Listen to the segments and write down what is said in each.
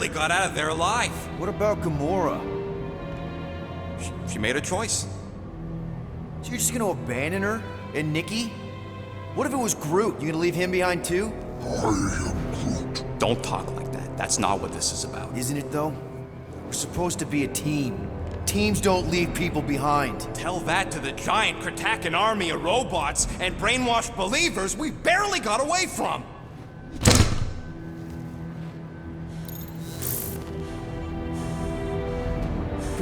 barely got out of there alive. What about Gamora? She made a choice. So you're just gonna abandon her? And Nikki? What if it was Groot? You gonna leave him behind too? Don't talk like that. That's not what this is about. Isn't it though? We're supposed to be a team. Teams don't leave people behind. Tell that to the giant Kratakan army of robots and brainwashed believers we barely got away from.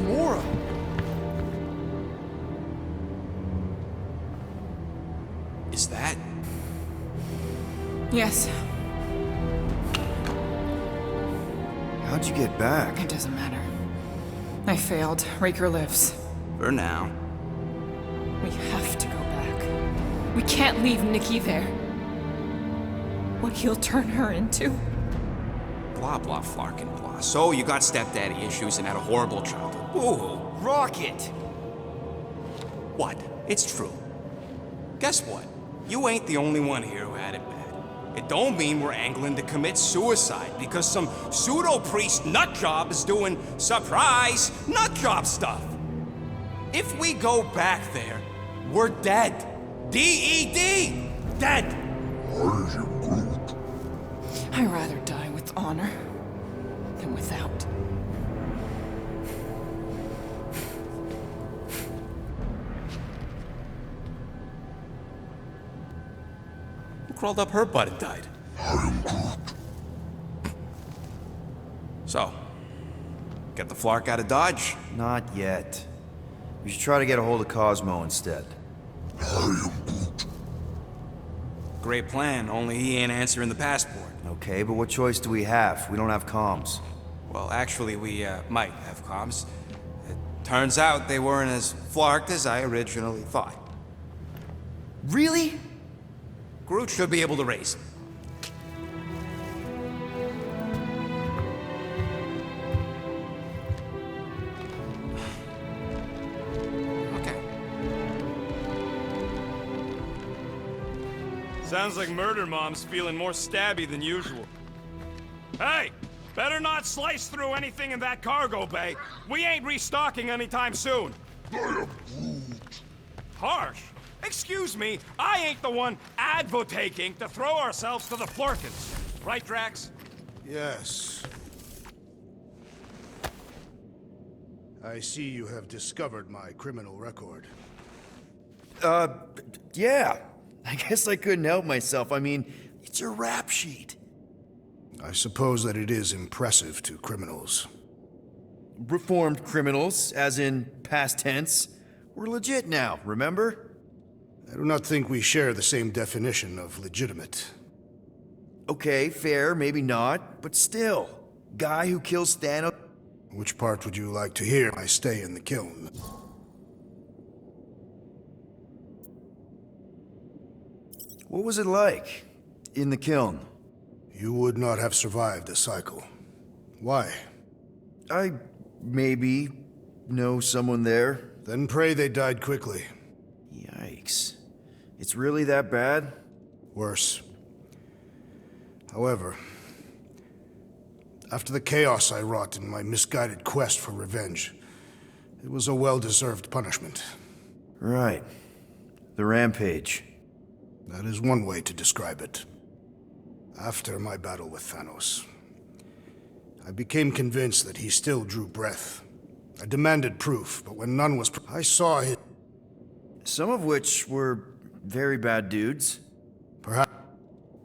Gamora! Is that? Yes, How'd you get back? it doesn't matter. I failed. Raker lives. For now. We have to go back. We can't leave Nikki there. What he'll turn her into. Blah, blah, flarkin' blah. So you got stepdaddy issues and had a horrible childhood. Woo-hoo. Rocket! What? It's true. Guess what? You ain't the only one here who had it bad. It don't mean we're angling to commit suicide because some pseudo-priest nutjob is doing surprise nutjob stuff. If we go back there, we're dead. D-E-D! Dead! I'd rather die with honor than without. Who crawled up her butt and died? So, get the Flark out of Dodge? Not yet. We should try to get a hold of Cosmo instead. Great plan, only he ain't answering the passport. Okay, but what choice do we have? We don't have comms. Well, actually, we might have comms. It turns out they weren't as flarked as I originally thought. Really? Groot should be able to raise him. Okay. Sounds like Murder Mom's feeling more stabby than usual. Hey! Better not slice through anything in that cargo bay. We ain't restocking anytime soon. Harsh. Excuse me, I ain't the one advocating to throw ourselves to the Florkins. Right, Drax? Yes. I see you have discovered my criminal record. Yeah. I guess I couldn't help myself. I mean, it's a rap sheet. I suppose that it is impressive to criminals. Reformed criminals, as in past tense. We're legit now, remember? I do not think we share the same definition of legitimate. Okay, fair, maybe not, but still. Guy who kills Thanos. Which part would you like to hear? I stay in the kiln. What was it like in the kiln? You would not have survived a cycle. Why? I maybe know someone there. Then pray they died quickly. Yikes. It's really that bad? Worse. However, after the chaos I wrought in my misguided quest for revenge, it was a well-deserved punishment. Right. The rampage. That is one way to describe it. After my battle with Thanos, I became convinced that he still drew breath. I demanded proof, but when none was I saw his... Some of which were very bad dudes. Perhaps...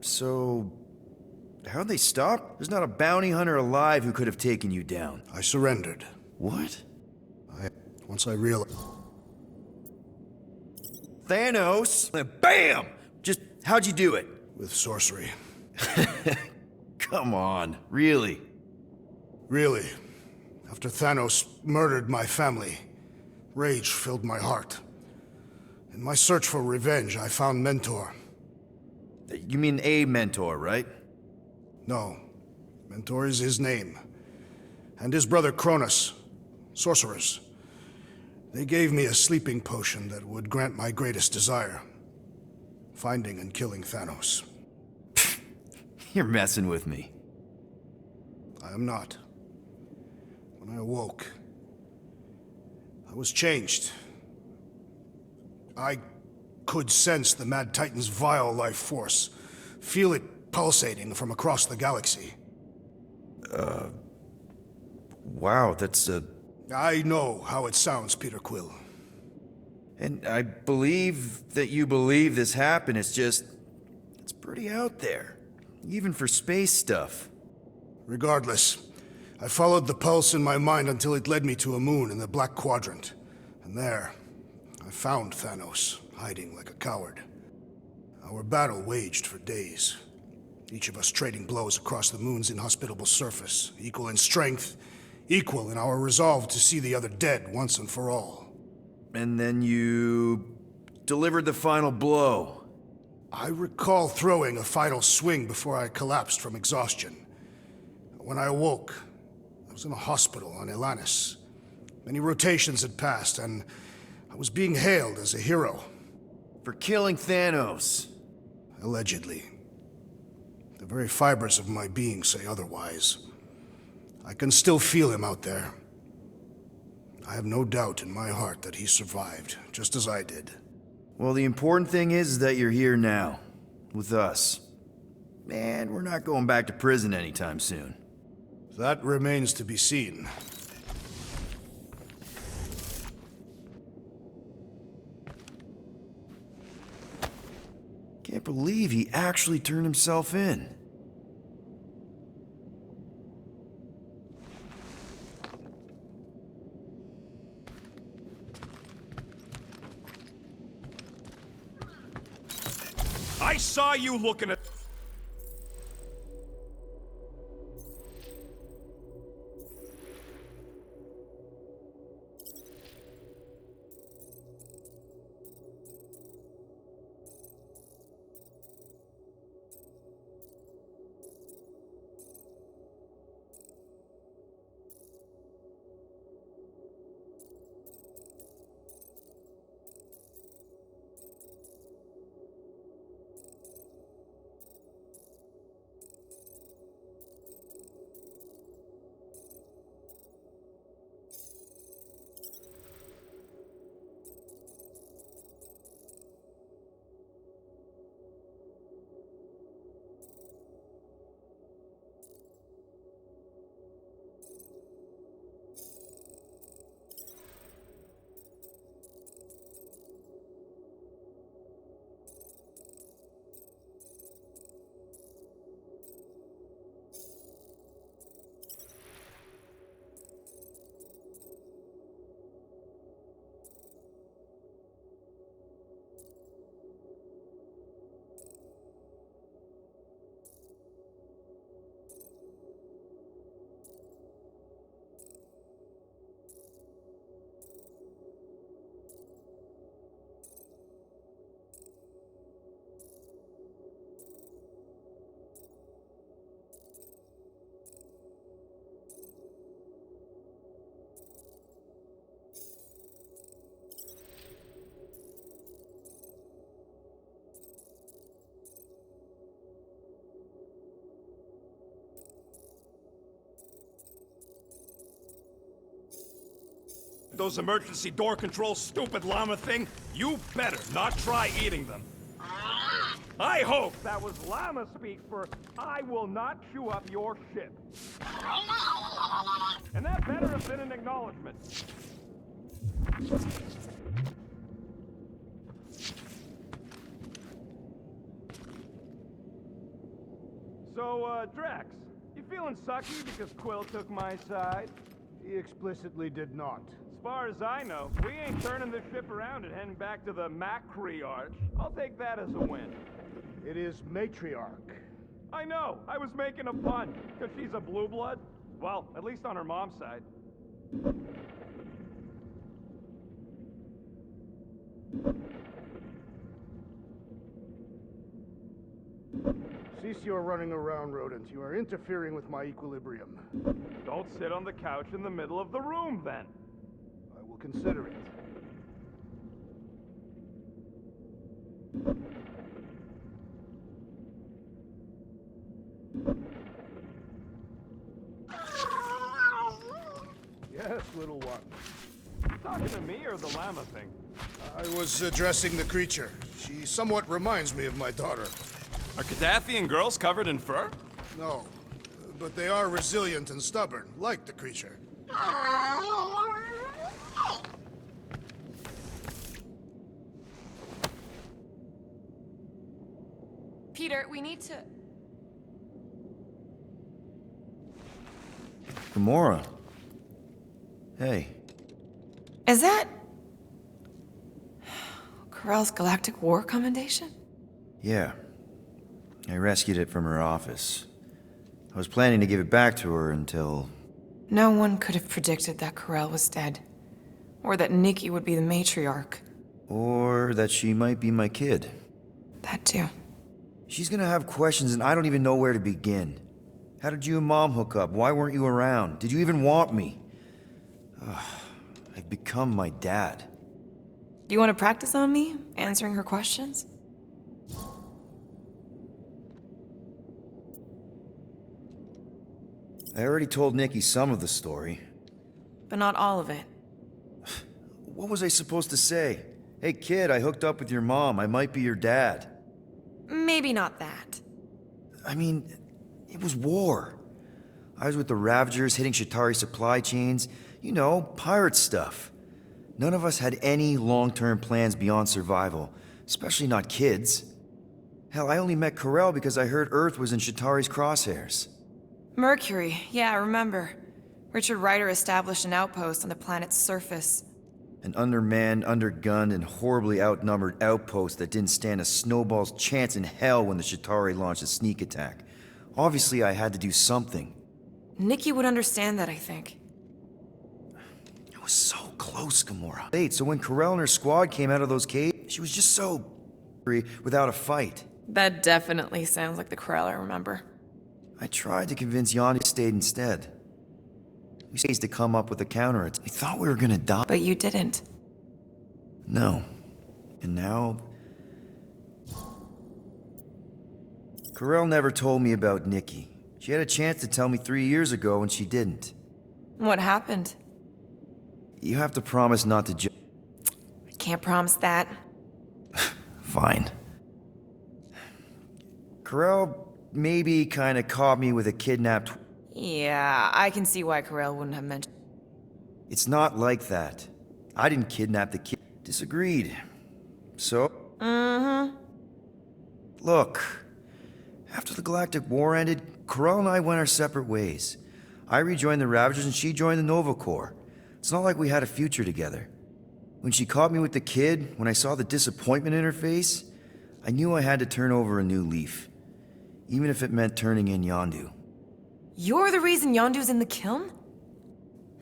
So, how'd they stop? There's not a bounty hunter alive who could have taken you down. I surrendered. What? Once I realized... Thanos? Bam! Just, how'd you do it? With sorcery. Come on, really? Really. After Thanos murdered my family, rage filled my heart. In my search for revenge, I found Mentor. You mean a mentor, right? No. Mentor is his name. And his brother Cronus. Sorcerers. They gave me a sleeping potion that would grant my greatest desire. Finding and killing Thanos. You're messing with me. I am not. When I awoke, I was changed. I could sense the Mad Titan's vile life force, feel it pulsating from across the galaxy. Wow, that's I know how it sounds, Peter Quill. And I believe that you believe this happened. It's pretty out there. Even for space stuff. Regardless, I followed the pulse in my mind until it led me to a moon in the Black Quadrant. And there, I found Thanos, hiding like a coward. Our battle waged for days. Each of us trading blows across the moon's inhospitable surface, equal in strength, equal in our resolve to see the other dead once and for all. And then you delivered the final blow. I recall throwing a final swing before I collapsed from exhaustion. When I awoke, I was in a hospital on Elanis. Many rotations had passed, and I was being hailed as a hero. For killing Thanos. Allegedly. The very fibers of my being say otherwise. I can still feel him out there. I have no doubt in my heart that he survived, just as I did. Well, the important thing is that you're here now, with us. And we're not going back to prison anytime soon. That remains to be seen. Can't believe he actually turned himself in. I saw you looking at... those emergency door controls, stupid llama thing, you better not try eating them. I hope that was llama speak for I will not chew up your shit. And that better have been an acknowledgement. So, Drax, you feeling sucky because Quill took my side? He explicitly did not. As far as I know, we ain't turning this ship around and heading back to the matriarch. I'll take that as a win. It is matriarch. I know, I was making a pun, because she's a blue blood. Well, at least on her mom's side. Cease your running around, rodent. You are interfering with my equilibrium. Don't sit on the couch in the middle of the room, then. I will consider it. Yes, little one. You talking to me or the llama thing? I was addressing the creature. She somewhat reminds me of my daughter. Are Cadathian girls covered in fur? No, but they are resilient and stubborn, like the creature. Peter, we need to... Gamora. Hey. Is that... Corell's Galactic War Commendation? Yeah. I rescued it from her office. I was planning to give it back to her until... No one could have predicted that Corell was dead. Or that Nikki would be the matriarch. Or that she might be my kid. That too. She's gonna have questions and I don't even know where to begin. How did you and Mom hook up? Why weren't you around? Did you even want me? I've become my dad. Do you want to practice on me, answering her questions? I already told Nikki some of the story. But not all of it. What was I supposed to say? Hey kid, I hooked up with your mom. I might be your dad. Maybe not that. I mean, it was war. I was with the Ravagers hitting Shatari supply chains. You know, pirate stuff. None of us had any long-term plans beyond survival, especially not kids. Hell, I only met Corell because I heard Earth was in Shatari's crosshairs. Mercury, yeah, I remember. Richard Ryder established an outpost on the planet's surface. An undermanned, undergunned, and horribly outnumbered outpost that didn't stand a snowball's chance in hell when the Shatari launched a sneak attack. Obviously, I had to do something. Nikki would understand that, I think. I was so close, Gamora. Wait, so when Corell and her squad came out of those caves, she was just so... without a fight. That definitely sounds like the Corell I remember. I tried to convince Yanni to stay instead. We stayed to come up with a counter. We thought we were gonna die. But you didn't. No. And now... Corell never told me about Nikki. She had a chance to tell me 3 years ago and she didn't. What happened? You have to promise not to I can't promise that. Fine. Corell maybe kinda caught me with a kidnapped... Yeah, I can see why Corell wouldn't have mentioned... It's not like that. I didn't kidnap the kid. Disagreed. So? Mm-hmm. Look, after the Galactic War ended, Corell and I went our separate ways. I rejoined the Ravagers and she joined the Nova Corps. It's not like we had a future together. When she caught me with the kid, when I saw the disappointment in her face, I knew I had to turn over a new leaf. Even if it meant turning in Yondu. You're the reason Yondu's in the kiln?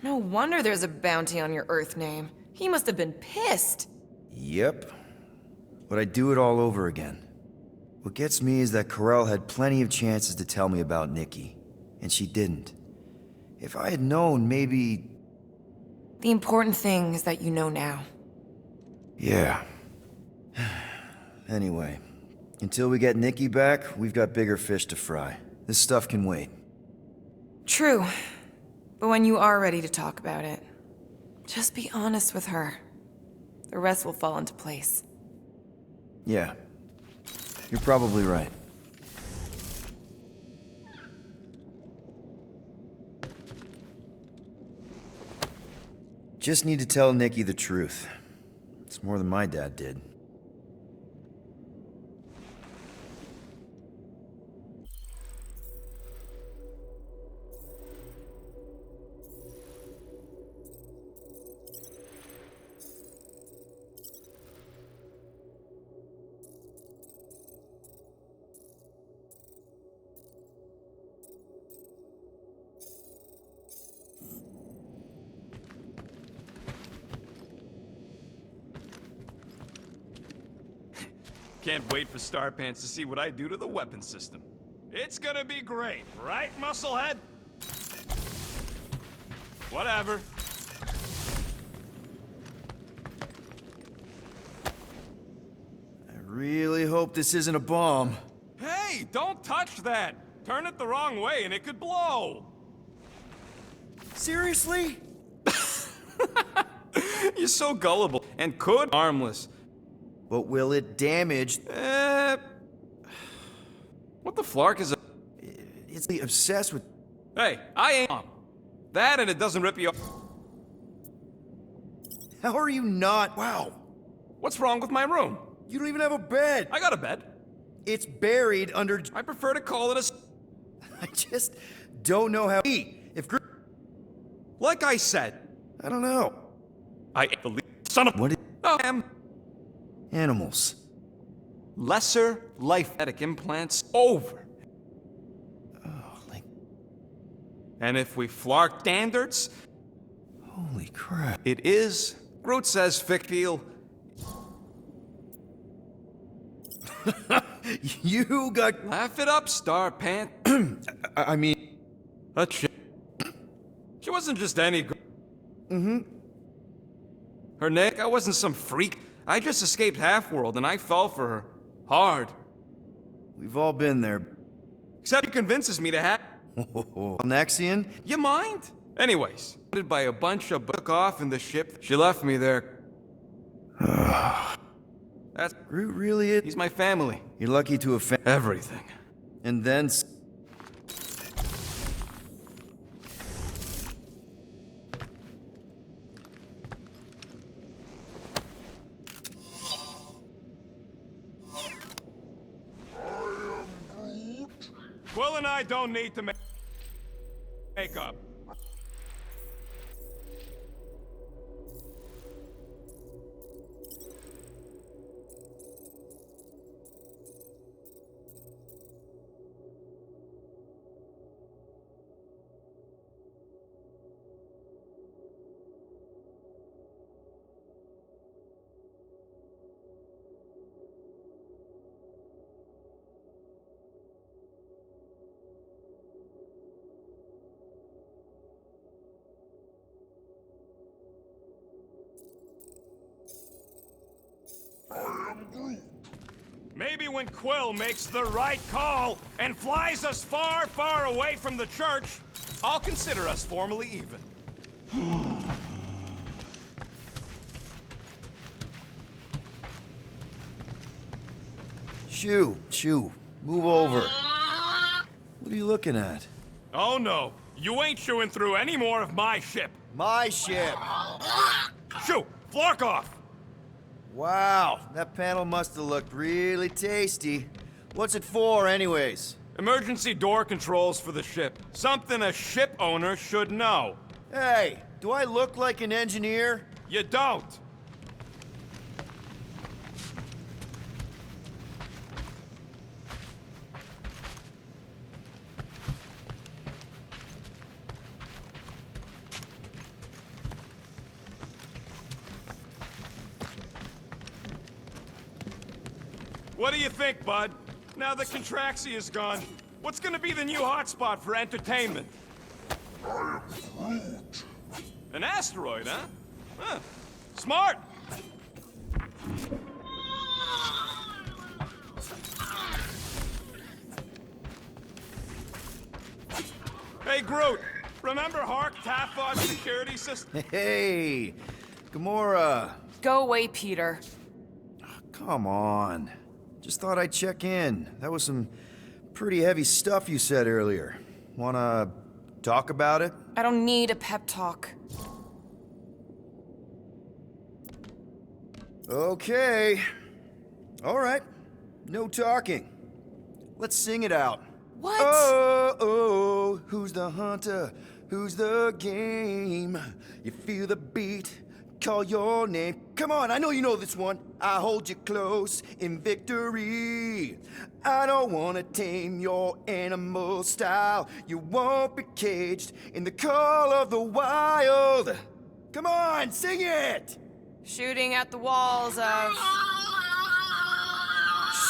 No wonder there's a bounty on your Earth name. He must have been pissed. Yep. But I'd do it all over again. What gets me is that Corell had plenty of chances to tell me about Nikki, and she didn't. If I had known, maybe... The important thing is that you know now. Yeah. Anyway, until we get Nikki back, we've got bigger fish to fry. This stuff can wait. True. But when you are ready to talk about it, just be honest with her. The rest will fall into place. Yeah. You're probably right. Just need to tell Nikki the truth. It's more than my dad did. Can't wait for Starpants to see what I do to the weapon system. It's gonna be great, right, Musclehead? Whatever. I really hope this isn't a bomb. Hey, don't touch that! Turn it the wrong way and it could blow! Seriously? You're so gullible and could harmless. But will it damage? What the flark is a... It's obsessed with... Hey, I ain't... That and it doesn't rip you off. How are you not? Wow. What's wrong with my room? You don't even have a bed. I got a bed. It's buried under... I prefer to call it a... I just don't know how... If... Like I said, I don't know. I believe... Son of... What is... Oh, am... Animals. Lesser life-etic implants over. Oh, like... And if we flark standards, Holy crap. it is... Groot says fictional... You got... Laugh it up, Star Pant. I mean... That shit. She wasn't just any girl. Mm-hmm. Her neck, I wasn't some freak. I just escaped Half-World and I fell for her. Hard. We've all been there. Except he convinces me to have... Nexian? You mind? Anyways, by a bunch of book off in the ship, she left me there. That's... Groot really is... He's my family. You're lucky to have found... Everything. And then... Quill and I don't need to make up. Maybe when Quill makes the right call and flies us far, far away from the church, I'll consider us formally even. Shoo, move over. What are you looking at? Oh no, you ain't chewing through any more of my ship. My ship! Shoo, flark off! Wow, that panel must have looked really tasty. What's it for, anyways? Emergency door controls for the ship. Something a ship owner should know. Hey, do I look like an engineer? You don't. What do you think, bud? Now that Contraxi is gone, what's gonna be the new hotspot for entertainment? An asteroid, huh? Huh. Smart! Hey, Groot! Remember Hark Tafod's security system? Hey, Gamora. Go away, Peter. Come on. Just thought I'd check in. That was some pretty heavy stuff you said earlier. Wanna talk about it? I don't need a pep talk. Okay. All right. No talking. Let's sing it out. What? Oh, who's the hunter? Who's the game? You feel the beat, call your name. Come on, I know you know this one. I hold you close in victory. I don't wanna tame your animal style. You won't be caged in the call of the wild. Come on, sing it! Shooting at the walls of...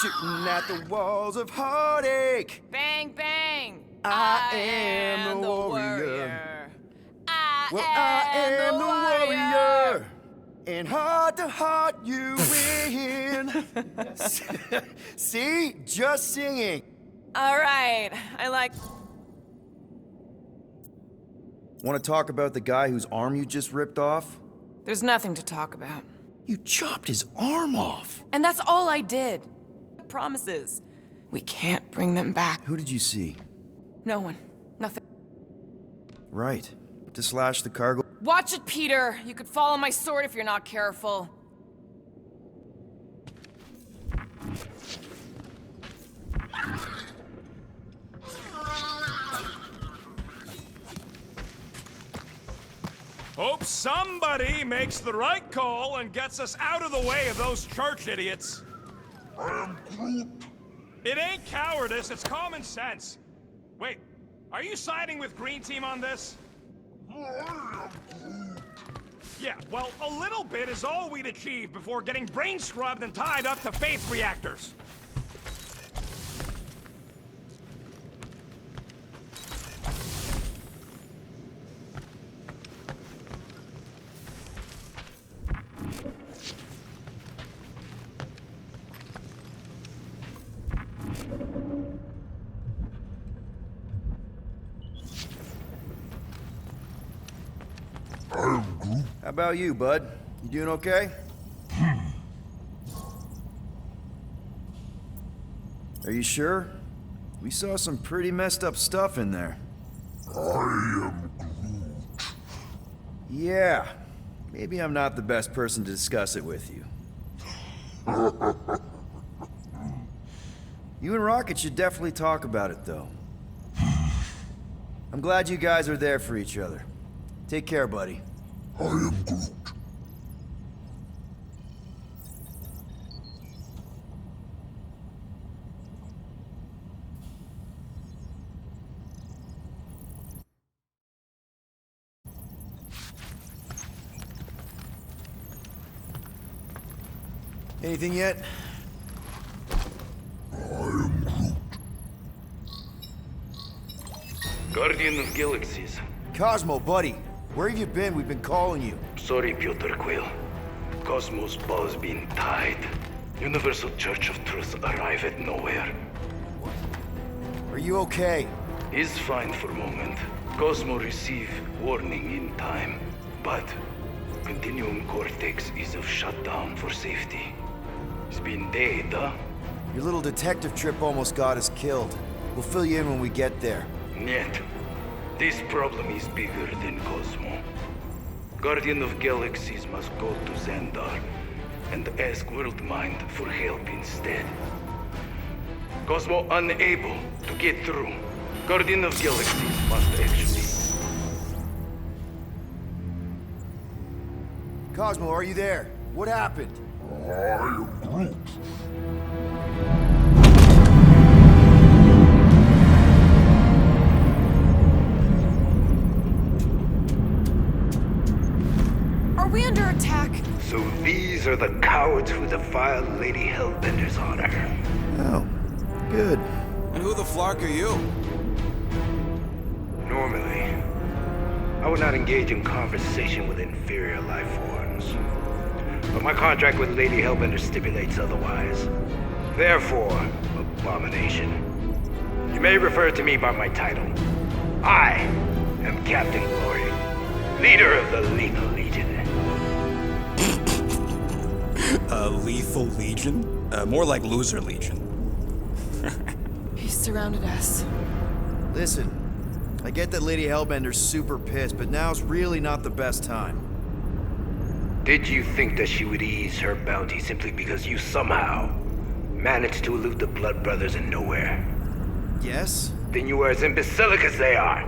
Shooting at the walls of heartache. Bang, bang! I am the warrior. I am the warrior. And heart to heart you win. See? Just singing. All right, I like... Want to talk about the guy whose arm you just ripped off? There's nothing to talk about. You chopped his arm off. And that's all I did. Promises. We can't bring them back. Who did you see? No one. Nothing. Right. To slash the cargo. Watch it, Peter! You could fall on my sword if you're not careful. Hope somebody makes the right call and gets us out of the way of those church idiots. It ain't cowardice, it's common sense. Wait, are you siding with Green Team on this? Yeah, well, a little bit is all we'd achieve before getting brain scrubbed and tied up to faith reactors. How about you, bud? You doing okay? Are you sure? We saw some pretty messed up stuff in there. I am Groot. Yeah. Maybe I'm not the best person to discuss it with you. You and Rocket should definitely talk about it, though. I'm glad you guys are there for each other. Take care, buddy. I am Groot. Anything yet? I am Groot. Guardian of Galaxies. Cosmo, buddy. Where have you been? We've been calling you. Sorry, Piotr Quill. Cosmos ball's been tied. Universal Church of Truth arrive at nowhere. Are you okay? He's fine for moment. Cosmo receive warning in time. But Continuum Cortex is of shutdown for safety. He's been dead, huh? Your little detective trip almost got us killed. We'll fill you in when we get there. Niet. This problem is bigger than Cosmo. Guardian of Galaxies must go to Xandar and ask Worldmind for help instead. Cosmo unable to get through. Guardian of Galaxies must actually... Cosmo, are you there? What happened? I am Groot. Are we under attack? So these are the cowards who defile Lady Hellbender's honor. Oh, good. And who the flark are you? Normally, I would not engage in conversation with inferior life forms. But my contract with Lady Hellbender stipulates otherwise. Therefore, abomination. You may refer to me by my title. I am Captain Glory, leader of the Lethal Legion. Lethal Legion? More like Loser Legion. He surrounded us. Listen, I get that Lady Hellbender's super pissed, but now's really not the best time. Did you think that she would ease her bounty simply because you somehow managed to elude the Blood Brothers in nowhere? Yes? Then you are as imbecilic as they are.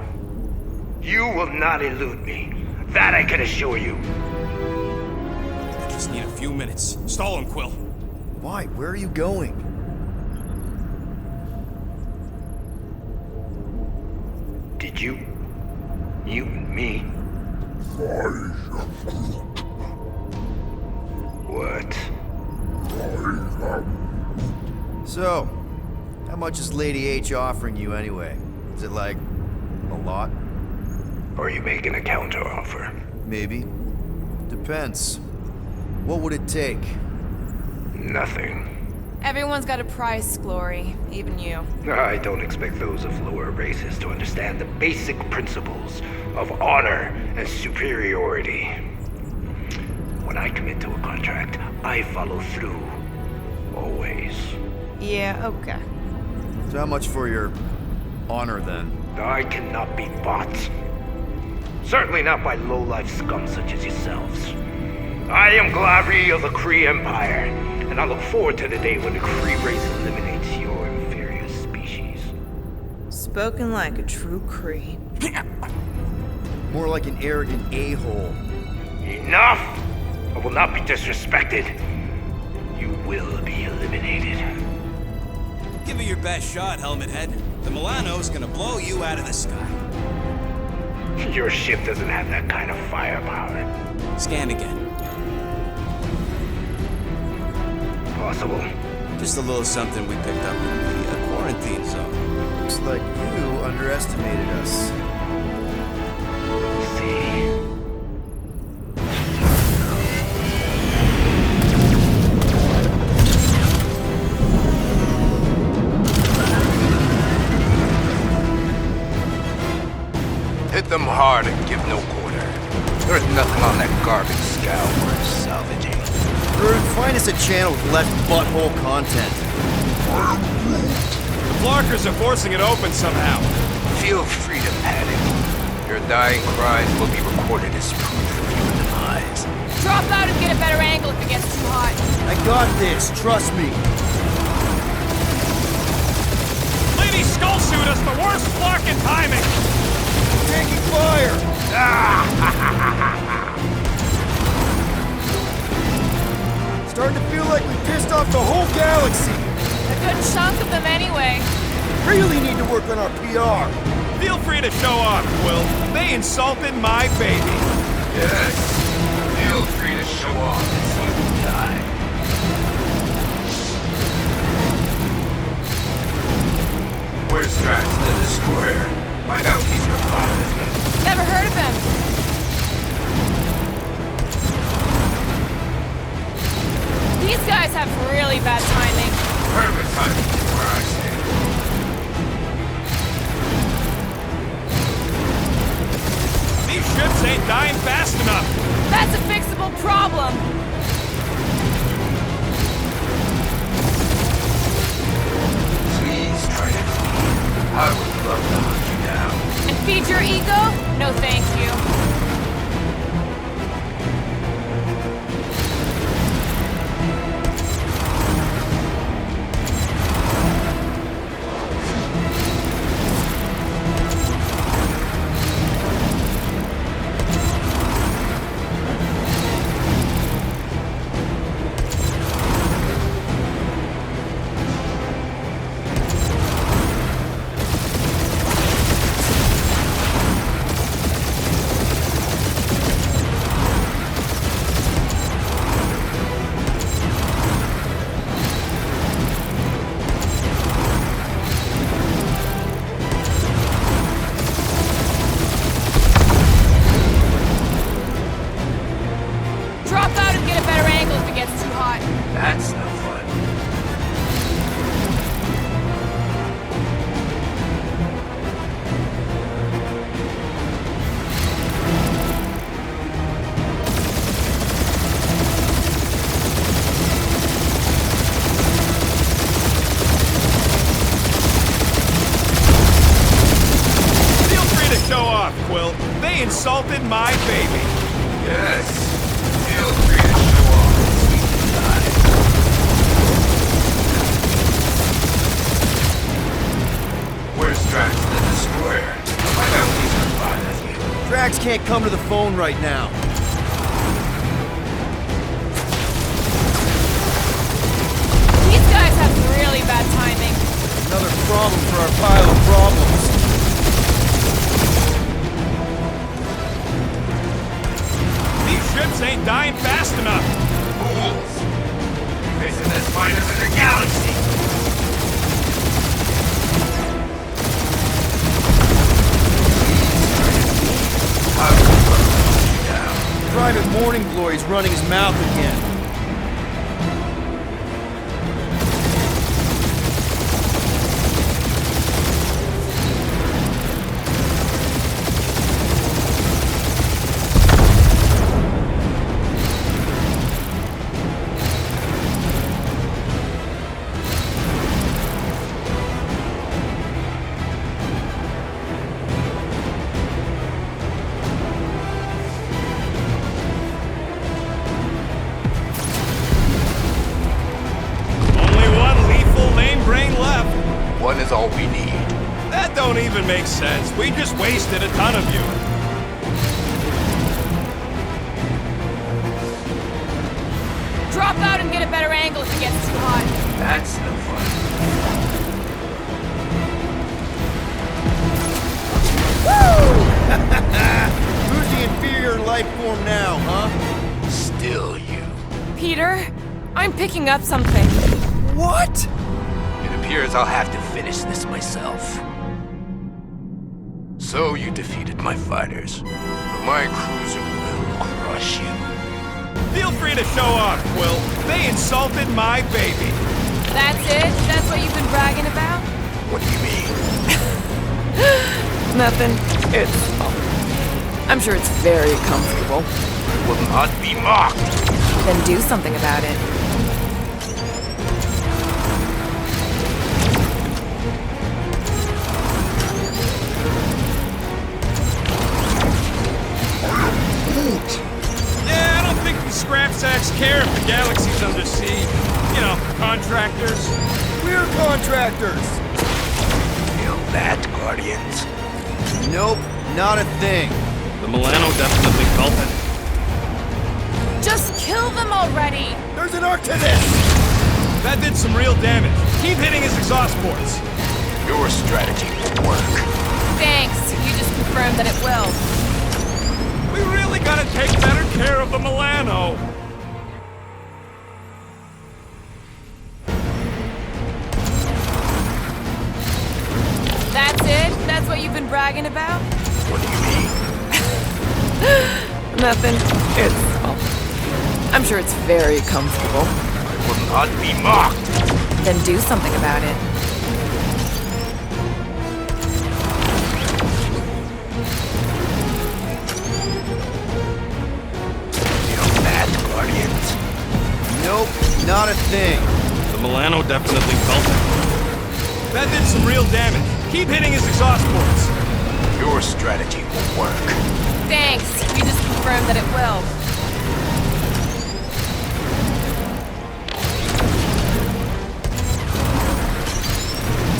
You will not elude me. That I can assure you. I just need a few minutes. Stall him, Quill. Why? Where are you going? Did you and me? I am Groot. What? I am So, how much is Lady H offering you anyway? Is it like a lot? Are you making a counteroffer? Maybe. Depends. What would it take? Nothing. Everyone's got a price, Glory. Even you. I don't expect those of lower races to understand the basic principles of honor and superiority. When I commit to a contract, I follow through. Always. Yeah, okay. So how much for your honor, then? I cannot be bought. Certainly not by low-life scum such as yourselves. I am Glavi of the Kree Empire, and I look forward to the day when the Kree race eliminates your inferior species. Spoken like a true Kree. More like an arrogant a-hole. Enough! I will not be disrespected. You will be eliminated. Give it your best shot, Helmet Head. The Milano's gonna blow you out of the sky. Your ship doesn't have that kind of firepower. Scan again. Possible. Just a little something we picked up in the quarantine zone. Looks like you underestimated us. See. Hit them hard and give no quarter. There's nothing on that garbage scow worth salvaging. Bird, find us a channel with less butthole content. The Flarkers are forcing it open somehow. Feel free to panic. Your dying cries will be recorded as proof of your demise. Drop out and get a better angle if it gets too hot. I got this, trust me. Lady Skullsuit us the worst Flarkin timing! Taking fire! Starting to feel like we pissed off the whole galaxy. A good chunk of them anyway. Really need to work on our PR. Feel free to show off, Quill. They insulted my baby. Yes. Feel free to show off until you die. Where's Strax the Destroyer? Find out he's your father. Never heard of him. These guys have really bad timing. Perfect timing is where I stand. These ships ain't dying fast enough. That's a fixable problem. Please try to flee. I would love to hunt you down. And feed your ego? No thank you. Drop out and get a better angle if it gets too hot. That's no fun. Feel free to show off, Quill. They insulted my baby. Yes. Feel free to show off until you die. Where's Drax the Destroyer? Find out he's alive as you. Drax can't come to the phone right now. These guys have really bad timing. Another problem for our pile of problems. These ships ain't dying fast enough. Fools! Facing this finest in the galaxy! I will hunt you down. Private Morning Glory's running his mouth again. don't even make sense. We just wasted a ton of you. Drop out and get a better angle if it gets too hot. That's the fun. Who's the inferior life form now, huh? Still you. Peter, I'm picking up something. What? It appears I'll have to finish this myself. So you defeated my fighters, but my cruiser will crush you. Feel free to show off, Quill. They insulted my baby. That's it? That's what you've been bragging about? What do you mean? Nothing. I'm sure it's very comfortable. Will not be mocked. Then do something about it. Yeah, I don't think the scrap sacks care if the galaxy's under siege. You know, contractors. We're contractors! Feel that, Guardians? Nope, not a thing. The Milano definitely felt it. Just kill them already! There's an arc to this! That did some real damage. Keep hitting his exhaust ports. Your strategy will work. Thanks. You just confirmed that it will. We really gotta take better care of the Milano. That's it? That's what you've been bragging about? What do you mean? Nothing. I'm sure it's very comfortable. I will not be mocked. Then do something about it. Feel that, Guardians? Nope, not a thing. The Milano definitely felt it. That did some real damage. Keep hitting his exhaust ports. Your strategy will work. Thanks. You just confirmed that it will.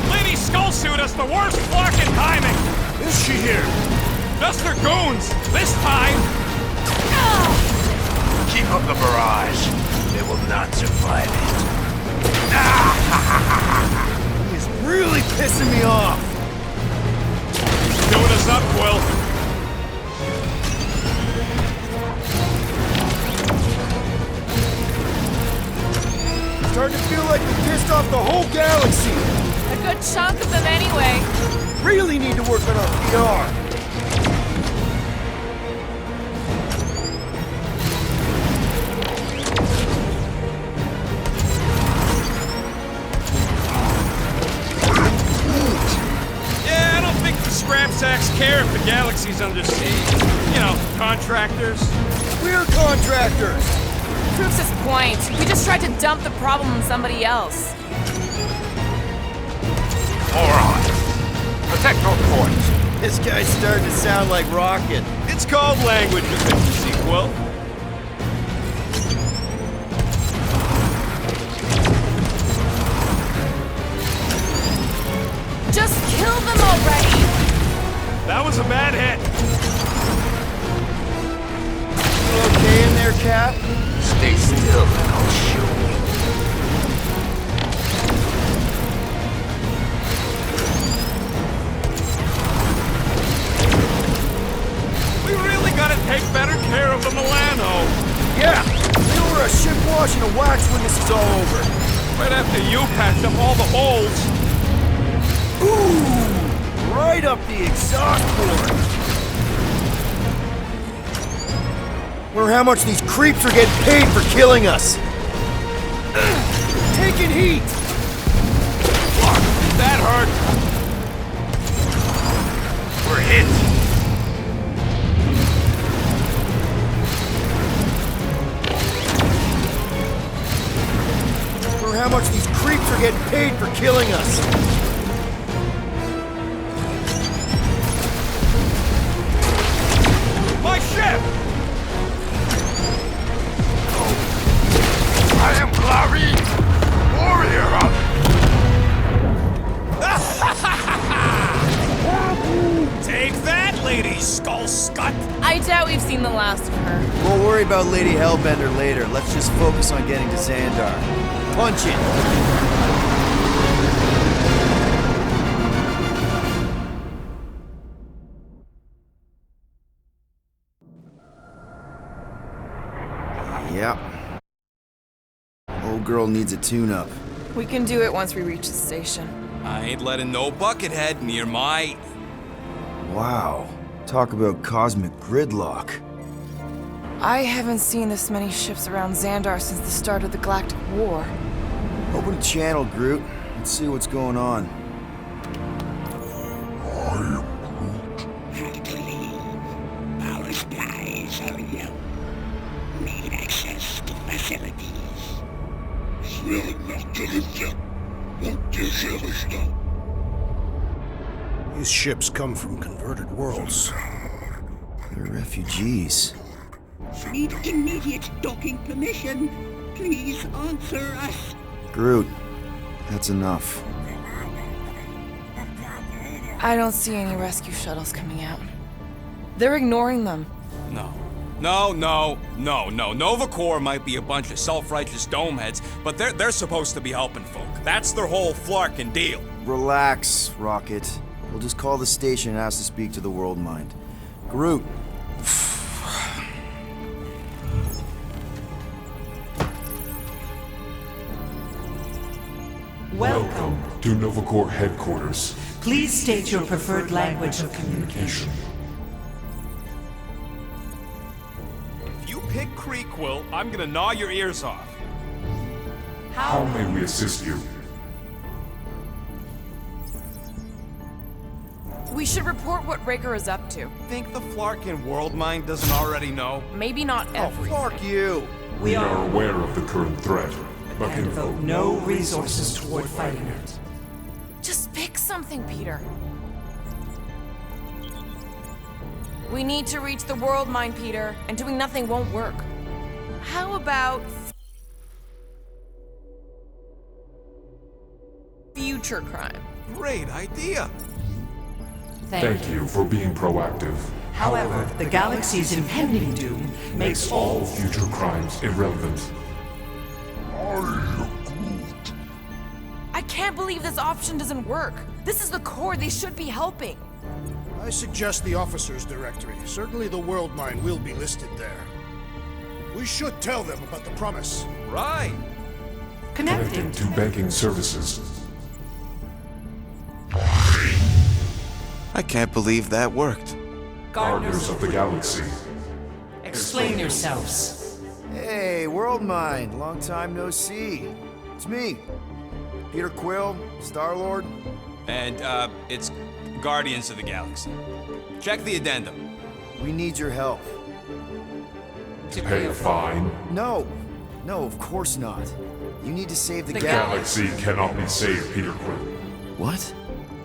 Lady Skullsuit has the worst fucking timing. Is she here? Just her goons. This time. Keep up the barrage. They will not survive it. He's really pissing me off. Doing us up, Quill. Starting to feel like we pissed off the whole galaxy. A good chunk of them anyway. Really need to work on our PR. Yeah, I don't think the scrap sacks care if the galaxy's under siege. You know, contractors. We're contractors. Proves his point. We just tried to dump the problem on somebody else. Moron. Protect your ports. This guy's starting to sound like Rocket. It's called language efficiency, Quill. Just kill them already! That was a bad hit. You okay in there, Cap? Stay still and I'll show you. We really gotta take better care of the Milano. Yeah. We were a ship wash and a wax when this is all over. Right after you patched up all the holes. Ooh! Right up the exhaust port. Wonder how much these creeps are getting paid for killing us. Taking heat. Fuck, that hurt. We're hit. Wonder how much these creeps are getting paid for killing us. My ship! I am Clary, warrior of... we've seen the last of her. We'll worry about Lady Hellbender later. Let's just focus on getting to Xandar. Punch it! Yeah. Old girl needs a tune-up. We can do it once we reach the station. I ain't letting no buckethead near my... Wow. Talk about cosmic gridlock. I haven't seen this many ships around Xandar since the start of the Galactic War. Open a channel, Groot. Let's see what's going on. Had to leave. Power supplies are low. Need access to facilities. These ships come from converted worlds. They're refugees. Need immediate docking permission. Please answer us. Groot, that's enough. I don't see any rescue shuttles coming out. They're ignoring them. No. Nova Corps might be a bunch of self-righteous domeheads, but they're supposed to be helping folk. That's their whole flarkin' deal. Relax, Rocket. We'll just call the station and ask to speak to the World Mind. Groot. Welcome to Nova Corps headquarters. Please state your preferred language of communication. If you pick Creekwill, I'm gonna gnaw your ears off. How may we assist you? We should report what Raker is up to. Think the Flarkin World Mind doesn't already know? Maybe not everything. Fuck you! We are aware of the current threat, but And can devote no resources toward fighting it. Just pick something, Peter. We need to reach the World Mind, Peter, and doing nothing won't work. How about... future crime? Great idea. Thank you for being proactive. However, the galaxy's impending doom makes All future crimes irrelevant. I can't believe this option doesn't work. This is the Corps. They should be helping. I suggest the officers' directory. Certainly the World Mine will be listed there. We should tell them about the promise. Right. connecting. To banking services. I can't believe that worked. Gardeners of the Galaxy. Explain yourselves. Hey, World Mind, long time no see. It's me, Peter Quill, Star-Lord. And, it's Guardians of the Galaxy. Check the addendum. We need your help. To pay a fine. No, of course not. You need to save the The galaxy. Galaxy cannot be saved, Peter Quill. What?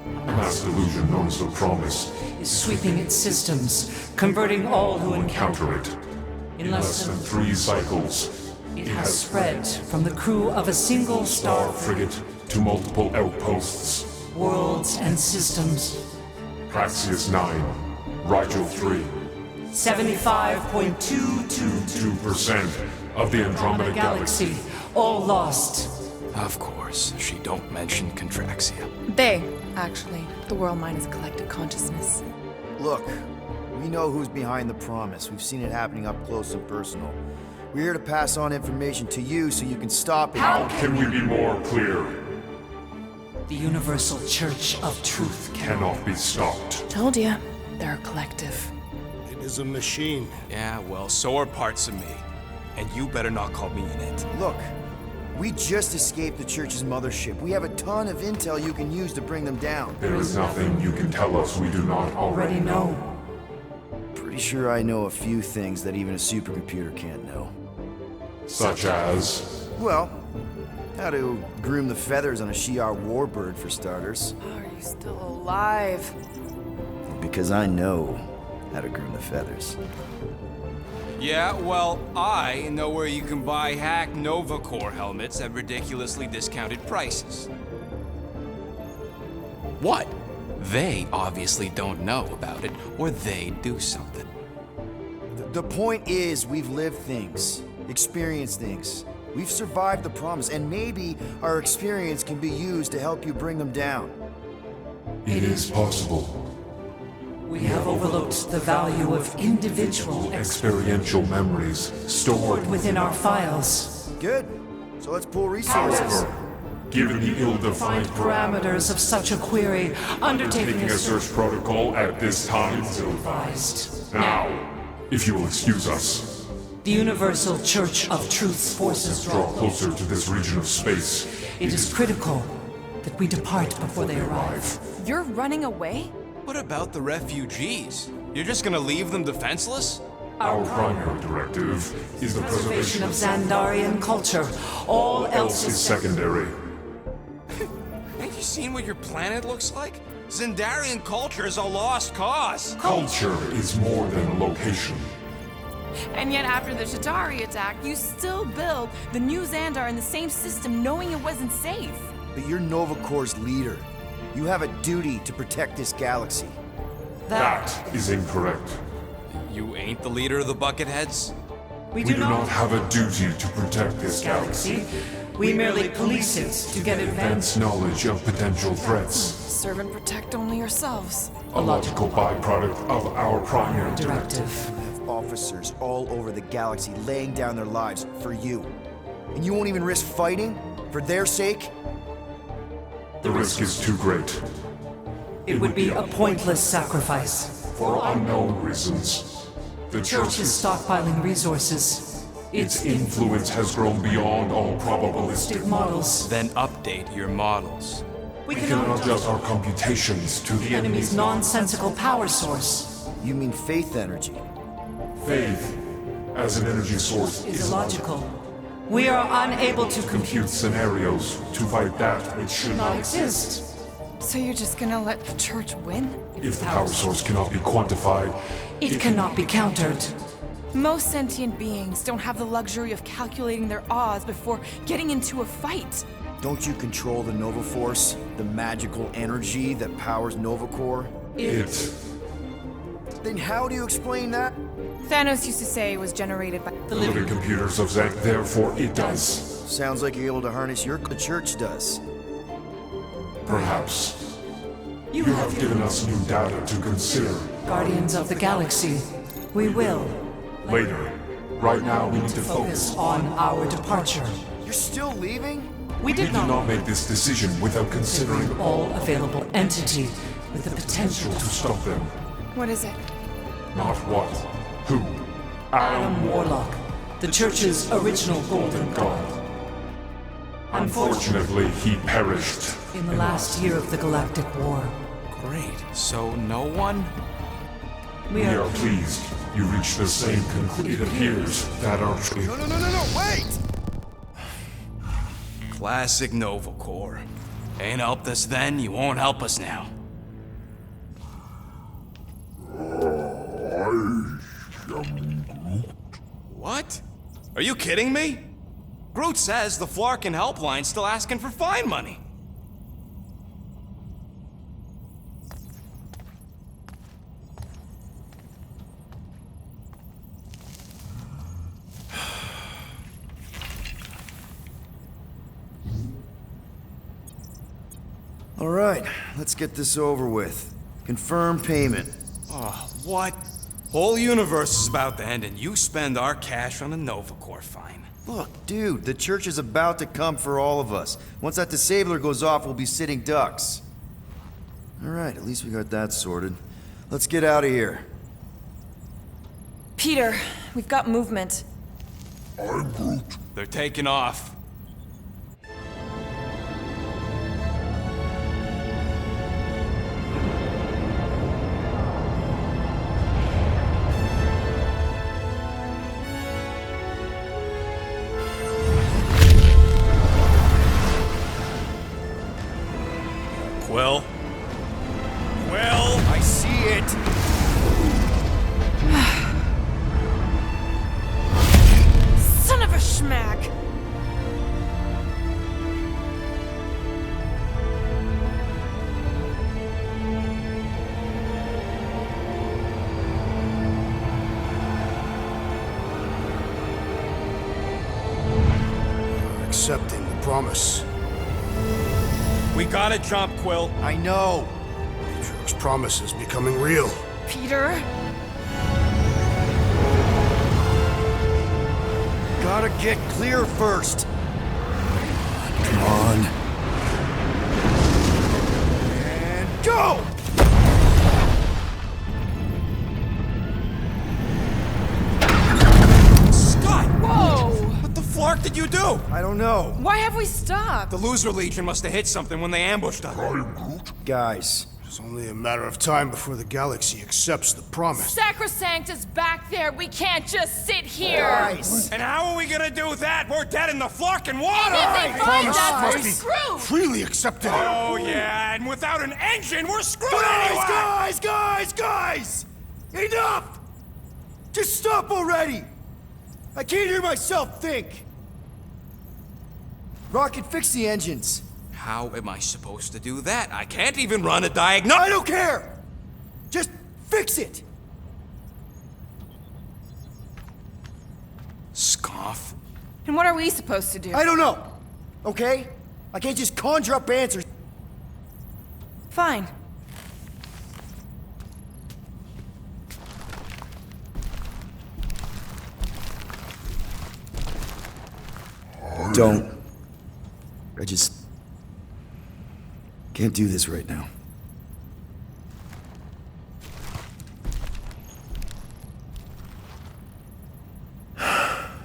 A mass delusion known as the Promise Is sweeping its systems, converting all who encounter encounter it. In In less than 3 cycles, it has spread from the crew of a single Star star frigate to multiple outposts. worlds and systems. Praxius 9, Rigel 3, 75.222% 2% of the Andromeda Galaxy. all lost. Of course, she don't mention Contraxia. They, actually. The World Mind is a collective consciousness. Look, we know who's behind the promise. We've seen it happening up close and personal. We're here to pass on information to you so you can stop it. How can we be more clear? The Universal Church of Truth Cannot be stopped. Told ya, they're a collective. It is a machine. Yeah, well, so are parts of me. And you better not call me in it. Look, we just escaped the Church's mothership. We have a ton of intel you can use to bring them down. There is nothing you can tell us we do not already already know. know. Pretty sure I know a few things that even a supercomputer can't know. Such as... Well, how to groom the feathers on a Shi'ar warbird, for starters. Are you still alive? Because I know how to groom the feathers. Yeah, well, I know where you can buy hack Nova Corps helmets at ridiculously discounted prices. What? They obviously don't know about it, or they'd do something. The point is, we've lived things, experienced things. We've survived the promise, and maybe our experience can be used to help you bring them down. It is possible. We have overlooked the value of individual Experiential memories stored within our files. Good. So let's pool resources. However, given the ill-defined Parameters of such a query, undertaking taking a search protocol at this time is ill-advised. Now, if you will excuse us, The Universal Church of Truth's forces draw closer to this region of space. It is critical that we depart before they arrive. You're running away? What about the refugees? You're just gonna leave them defenseless? Our primary directive is the preservation Of Xandarian culture, all else is secondary. Ain't you seen what your planet looks like? Zendarian culture is a lost cause. Culture is more than a location. And yet after the Shatari attack, you still build the new Xandar in the same system knowing it wasn't safe. But you're Nova Corps' leader. You have a duty to protect this galaxy. That is incorrect. You ain't the leader of the Bucketheads? We We do not have a duty to protect this galaxy. We merely police it to get Advance knowledge of potential threats. Serve and protect only yourselves. A logical byproduct of our primary directive. You have officers all over the galaxy laying down their lives for you. And you won't even risk fighting? For their sake? The risk is too great. It would be a pointless sacrifice. For unknown reasons. The Church is stockpiling resources. Its influence has grown beyond all probabilistic Models. Then update your models. We We can cannot adjust our computations to the enemy's nonsensical power source. You mean faith energy? Faith as an energy source Is illogical. We are unable to compute scenarios to fight that which should not not exist. So you're just gonna let the church win? If the power source cannot be quantified, It cannot be countered. Most sentient beings don't have the luxury of calculating their odds before getting into a fight. Don't you control the Nova Force? The magical energy that powers Nova Corps? it Then how do you explain that? Thanos used to say it was generated by the living computers of Zek, therefore it does. Sounds like you're able to harness the church does. Perhaps. You have given us new data to consider. Guardians of the Galaxy. We will Later. Right now we need to focus. focus on our departure. You're still leaving? We We did did not not make this decision without considering all available entity with the potential to stop them. what is it? Not what. Who. Adam Warlock, the Church's original golden god. Unfortunately, he perished. In the last year of the Galactic War, Great. So no one? we We are are pleased you reached the same conclusion. It appears that our No, wait! Classic Nova Corps. Ain't helped us then, you won't help us now. What? Are you kidding me? Groot says the Flarkin helpline's still asking for fine money. All right, let's get this over with. Confirm payment. Oh, what? Whole universe is about to end and you spend our cash on a Nova Corps fine. Look, dude, the church is about to come for all of us. Once that disabler goes off, we'll be sitting ducks. All right, at least we got that sorted. Let's get out of here. Peter, we've got movement. I'm Groot. They're taking off. Quill? Quill, I see it! Son of a schmack! accepting the promise. We gotta jump, Quill. I know. Matriarch's promise is becoming real. Peter? Gotta get clear first. Come on. And go! Scott! Whoa! What the flark did you do? I don't know. Why have we stopped? The Loser Legion must have hit something when they ambushed us. Guys, It's only a matter of time before the galaxy accepts the promise. Sacrosanct is back there. We can't just sit here. guys. And how are we gonna do that? We're dead in the flarkin' water! If they find Promise us, must we're be screwed. freely accepted. Oh yeah, and without an engine, we're screwed anyway! Guys! Enough! Just stop already! I can't hear myself think! Rocket, fix the engines. How am I supposed to do that? I can't even run a diagnostic. I don't care! Just fix it! Scoff. And what are we supposed to do? I don't know, okay? I can't just conjure up answers. Fine. Don't. I just can't do this right now. I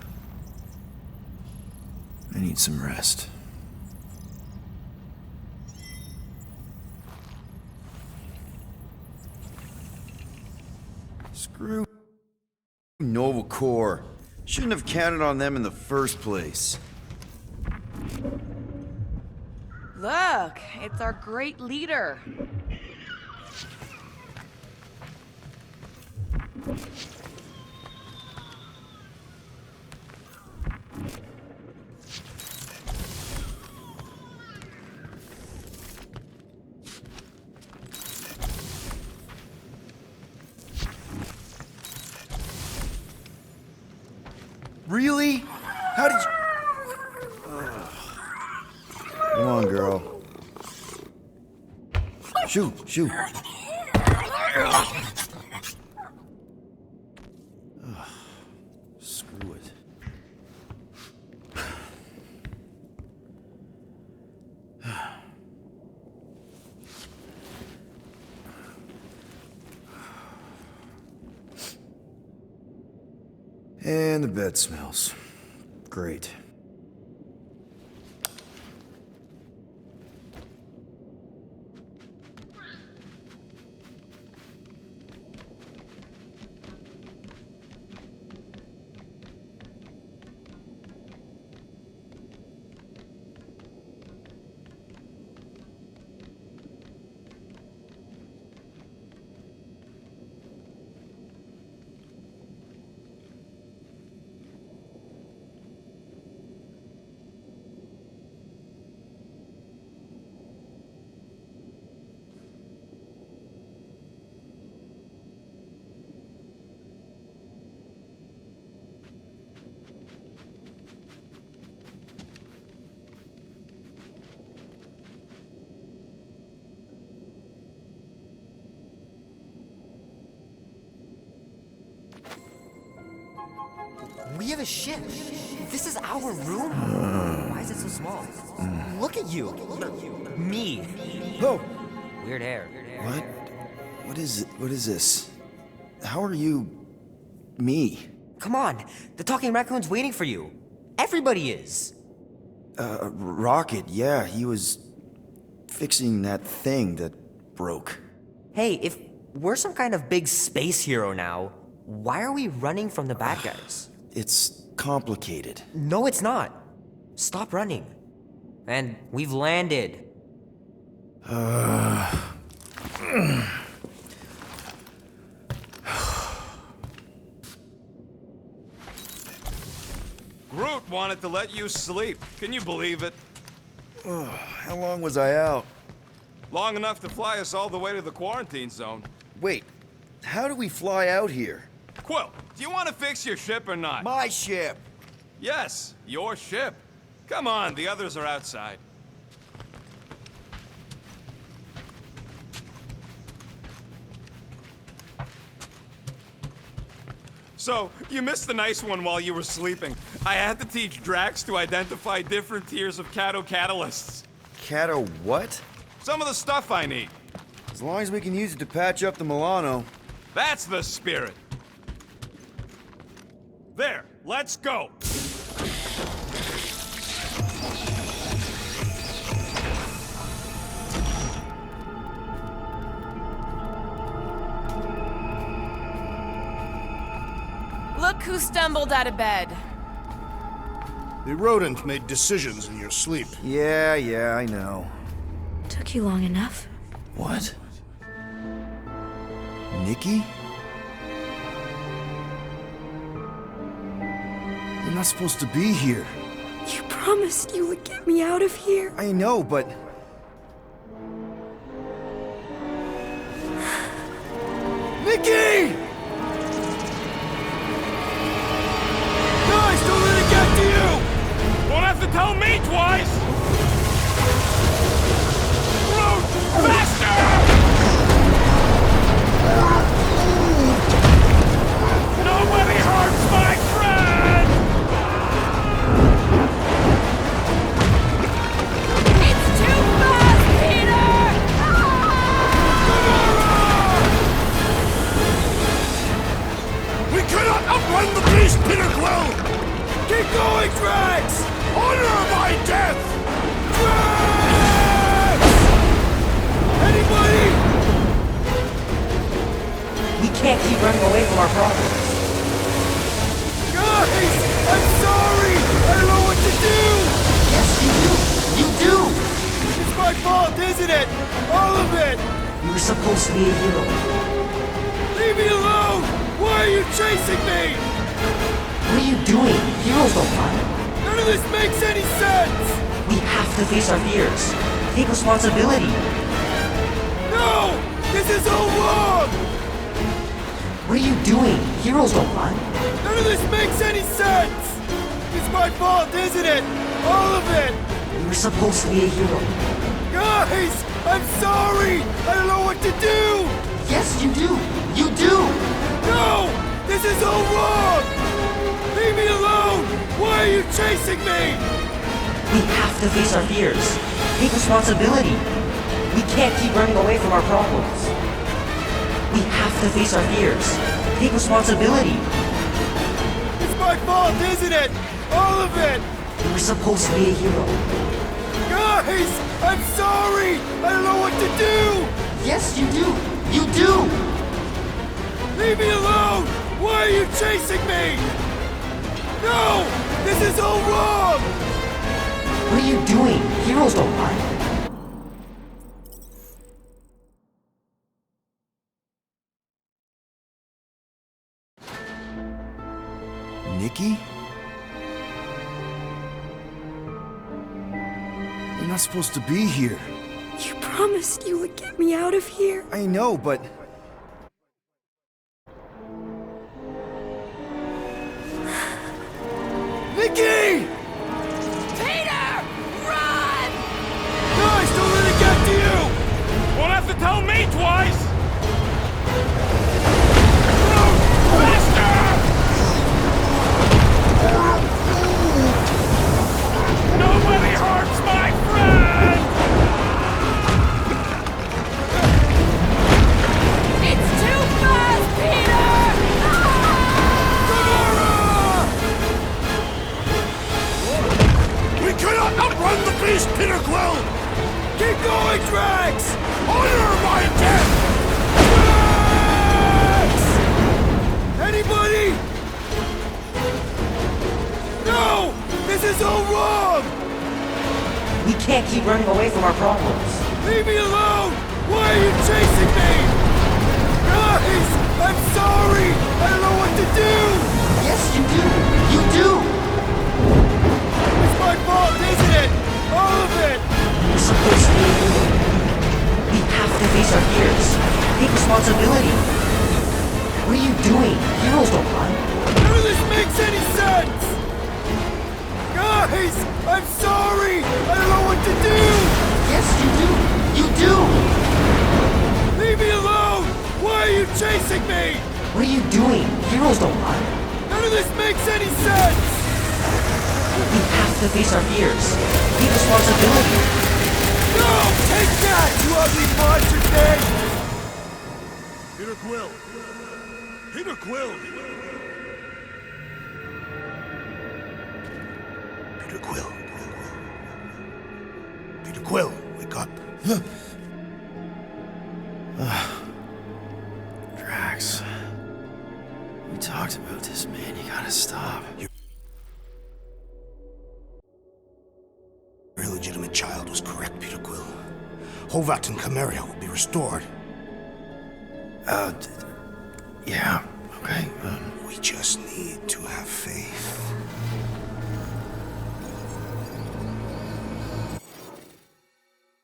need some rest. Screw Nova Corps. Shouldn't have counted on them in the first place. Look, it's our great leader. Really? How did you... Come on, girl. Shoot. Screw it. And the bed smells. Great. We have a ship. This is our room. Why is it so small? Look at you. Me. Oh! Weird hair. What? What is it? What is this? How are you... me? Come on. The talking raccoon's waiting for you. Everybody is. Rocket, yeah, he was... fixing that thing that broke. Hey, if we're some kind of big space hero now, why are we running from the bad guys? It's complicated. No, it's not. Stop running. And we've landed. Groot wanted to let you sleep. Can you believe it? How long was I out? Long enough to fly us all the way to the quarantine zone. Wait, how do we fly out here? Quill, do you want to fix your ship or not? My ship! Yes, your ship. Come on, the others are outside. So, you missed the nice one while you were sleeping. I had to teach Drax to identify different tiers of Cato catalysts. Cato what? Some of the stuff I need. As long as we can use it to patch up the Milano. That's the spirit. There, let's go. Look who stumbled out of bed. The rodent made decisions in your sleep. Yeah, I know. Took you long enough. What? Nikki? You're not supposed to be here. You promised you would get me out of here. I know, but... Nikki! Guys, don't let it get to you! Won't have to tell me twice! Root! Faster! Nobody hurts my friend! It's too fast, Peter! We cannot outrun the beast, Peter Quill! Keep going, Drax! Honor my death! Drax! Anybody? We can't keep running away from our problems. Guys! I'm sorry! I don't know what to do! Yes, you do! You do! It's my fault, isn't it? All of it! You were supposed to be a hero. Leave me alone! Why are you chasing me? What are you doing? Heroes don't run. None of this makes any sense! We have to face our fears. Take responsibility. No! This is all wrong! What are you doing? Heroes don't run. None of this makes any sense! It's my fault, isn't it? All of it! You were supposed to be a hero. Guys! I'm sorry! I don't know what to do! Yes, you do! You do! No! This is all wrong! Leave me alone! Why are you chasing me? We have to face our fears. Take responsibility. We can't keep running away from our problems. We have to face our fears. Take responsibility. It's my fault, isn't it? All of it! You were supposed to be a hero. Guys! I'm sorry! I don't know what to do! Yes, you do! You do! Leave me alone! Why are you chasing me? No! This is all wrong! What are you doing? Heroes don't run. Nikki? You're not supposed to be here. You promised you would get me out of here. I know, but... Nikki! Peter! Run! Guys, don't let it get to you! Won't have to tell me twice! Root! Faster! Nobody hurts my friend! It's too fast, Peter! We cannot outrun the beast, Peter Quill! Keep going, Drax! Honor my death! Drax! Anybody? No! This is all wrong! We can't keep running away from our problems. Leave me alone! Why are you chasing me? Guys! I'm sorry! I don't know what to do! Yes, you do! You do! It's my fault, isn't it? All of it! You're supposed to be a hero. We have to face our fears. Take responsibility. What are you doing? Heroes don't run. None of this makes any sense! Guys! I'm sorry! I don't know what to do! Yes, you do! You do! Leave me alone! Why are you chasing me? What are you doing? Heroes don't run. None of this makes any sense! We have to face our fears. Take responsibility. No! Take that, you ugly monster thing! Peter Quill! Peter Quill! Peter Quill. Peter Quill, wake up. Drax. We talked about this, man. You gotta stop. Your illegitimate child was correct, Peter Quill. Hovat and Cameria will be restored. Yeah, okay. We just need to have faith.